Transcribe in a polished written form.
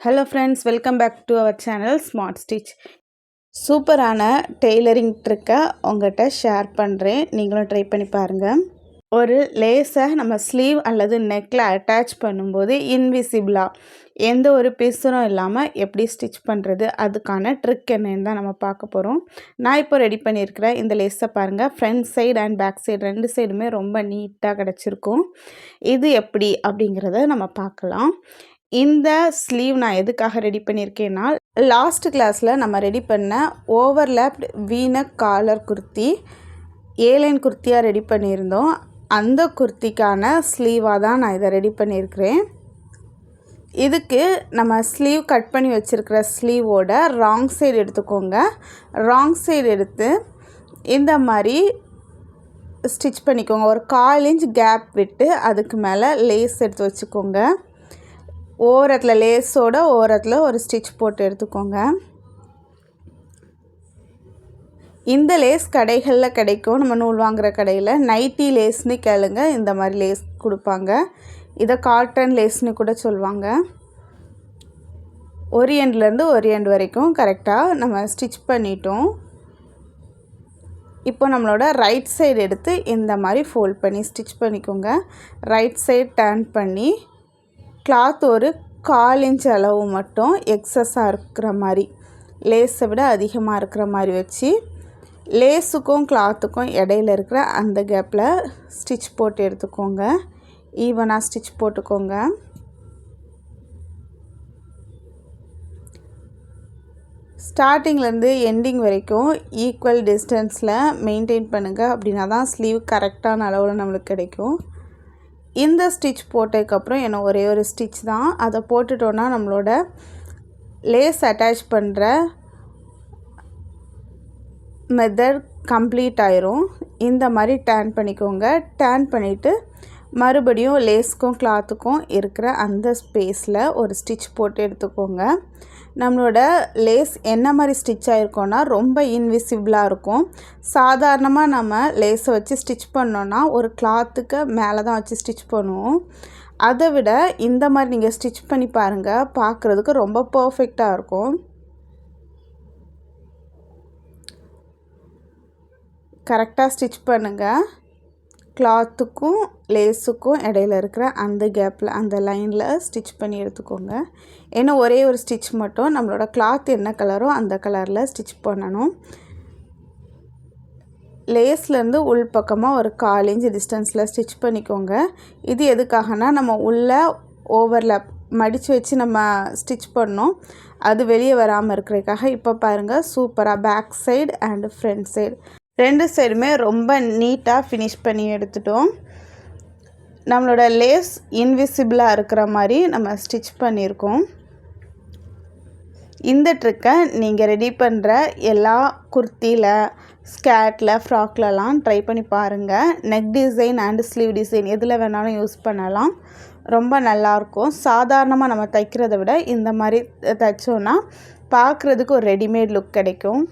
Hello friends, welcome back to our channel smart stitch. சூப்பரான tailoring ட்ரிக்கை உங்கள்கிட்ட share பண்ணுறேன். நீங்களும் ட்ரை பண்ணி பாருங்கள். ஒரு லேஸை நம்ம ஸ்லீவ் அல்லது நெக்கில் அட்டாச் பண்ணும்போது இன்விசிபிளாக எந்த ஒரு பிசுறும் இல்லாமல் எப்படி ஸ்டிச் பண்ணுறது, அதுக்கான ட்ரிக் என்னன்னு தான் நம்ம பார்க்க போகிறோம். நான் இப்போ ரெடி பண்ணியிருக்கிறேன். இந்த லேஸை பாருங்கள், front side and back side ரெண்டு சைடுமே ரொம்ப நீட்டாக கிடச்சிருக்கும். இது எப்படி அப்படிங்கிறத நம்ம பார்க்கலாம். இந்த ஸ்லீவ் நான் எதுக்காக ரெடி பண்ணியிருக்கேன்னா, லாஸ்ட் கிளாஸில் நம்ம ரெடி பண்ண ஓவர்லேப்ட் வீனக் காலர் குர்த்தி ஏலைன் குர்த்தியாக ரெடி பண்ணியிருந்தோம். அந்த குர்த்திக்கான ஸ்லீவாக தான் நான் இதை ரெடி பண்ணியிருக்கிறேன். இதுக்கு நம்ம ஸ்லீவ் கட் பண்ணி வச்சுருக்கிற ஸ்லீவோட ராங் சைடு எடுத்துக்கோங்க. ராங் சைடு எடுத்து இந்த மாதிரி ஸ்டிச் பண்ணிக்கோங்க. ஒரு 1/4 இன்ச் கேப் விட்டு அதுக்கு மேலே லேஸ் எடுத்து வச்சுக்கோங்க. ஓரத்தில் லேஸோட ஓரத்தில் ஒரு ஸ்டிச் போட்டு எடுத்துக்கோங்க. இந்த லேஸ் கடைகளில் கிடைக்கும். நம்ம நூல் வாங்குகிற கடையில் நைட்டி லேஸ்னு கேளுங்க, இந்த மாதிரி லேஸ் கொடுப்பாங்க. இதை காட்டன் லேஸ்னு கூட சொல்லுவாங்க. ஒரு எண்ட்லேருந்து ஒரு எண்ட் வரைக்கும் கரெக்டாக நம்ம ஸ்டிச் பண்ணிட்டோம். இப்போ நம்மளோட ரைட் சைடு எடுத்து இந்த மாதிரி ஃபோல்ட் பண்ணி ஸ்டிச் பண்ணிக்கோங்க. ரைட் சைடு டர்ன் பண்ணி கிளாத் ஒரு 1/4 இன்ச் அளவு மட்டும் எக்ஸஸாக இருக்கிற மாதிரி, லேஸை விட அதிகமாக இருக்கிற மாதிரி வச்சு லேஸுக்கும் கிளாத்துக்கும் இடையில இருக்கிற அந்த கேப்பில் ஸ்டிச் போட்டு எடுத்துக்கோங்க. ஈவனாக ஸ்டிச் போட்டுக்கோங்க. ஸ்டார்டிங்லேருந்து எண்டிங் வரைக்கும் ஈக்குவல் டிஸ்டன்ஸில் மெயின்டைன் பண்ணுங்கள். அப்படின்னா தான் ஸ்லீவ் கரெக்டான அளவில் நம்மளுக்கு கிடைக்கும். இந்த ஸ்டிச் போட்டதுக்கப்புறம் என்ன ஒரே ஒரு ஸ்டிச் தான், அதை போட்டுட்டோன்னா நம்மளோட லேஸ் அட்டாச் பண்ணுற மெத்தட் கம்ப்ளீட் ஆயிரும். இந்த மாதிரி டர்ன் பண்ணிக்கோங்க. டர்ன் பண்ணிவிட்டு மறுபடியும் லேஸ்க்கும் கிளாத்துக்கும் இருக்கிற அந்த ஸ்பேஸில் ஒரு ஸ்டிச் போட்டு எடுத்துக்கோங்க. நம்மளோட லேஸ் என்ன மாதிரி ஸ்டிச் ஆகிருக்கோன்னா ரொம்ப இன்விசிபிளாக இருக்கும். சாதாரணமாக நம்ம லேஸை வச்சு ஸ்டிச் பண்ணோன்னா ஒரு கிளாத்துக்கு மேலே தான் வச்சு ஸ்டிச் பண்ணுவோம். அதை விட இந்த மாதிரி நீங்கள் ஸ்டிச் பண்ணி பாருங்கள், பார்க்குறதுக்கு ரொம்ப பர்ஃபெக்டாக இருக்கும். கரெக்டாக ஸ்டிச் பண்ணுங்கள். கிளாத்துக்கும் லேஸுக்கும் இடையில இருக்கிற அந்த கேப்பில் அந்த லைனில் ஸ்டிச் பண்ணி எடுத்துக்கோங்க. ஏன்னா ஒரே ஒரு ஸ்டிச் மட்டும் நம்மளோட கிளாத் என்ன கலரோ அந்த கலரில் ஸ்டிச் பண்ணணும். லேஸ்லேருந்து உள் பக்கமாக ஒரு 1/4 இன்ச் டிஸ்டன்ஸில் ஸ்டிச் பண்ணிக்கோங்க. இது எதுக்காகனா, நம்ம உள்ளே ஓவர்லேப் மடித்து வச்சு நம்ம ஸ்டிச் பண்ணோம், அது வெளியே வராமல் இருக்கிறதுக்காக. இப்போ பாருங்கள், சூப்பராக back side and front side ரெண்டு சைடுமே ரொம்ப நீட்டாக ஃபினிஷ் பண்ணி எடுத்துட்டோம். நம்மளோட லேஸ் இன்விசிபிளாக இருக்கிற மாதிரி நம்ம ஸ்டிச் பண்ணியிருக்கோம். இந்த ட்ரிக்கை நீங்கள் ரெடி பண்ணுற எல்லா குர்த்தியில், ஸ்கேர்ட்டில், ஃப்ராக்லலாம் ட்ரை பண்ணி பாருங்கள். Neck design and sleeve design எதில் வேணாலும் யூஸ் பண்ணலாம். ரொம்ப நல்லாயிருக்கும். சாதாரணமாக நம்ம தைக்கிறத விட இந்த மாதிரி தைச்சோன்னா பார்க்குறதுக்கு ஒரு ரெடிமேட் லுக் கிடைக்கும்.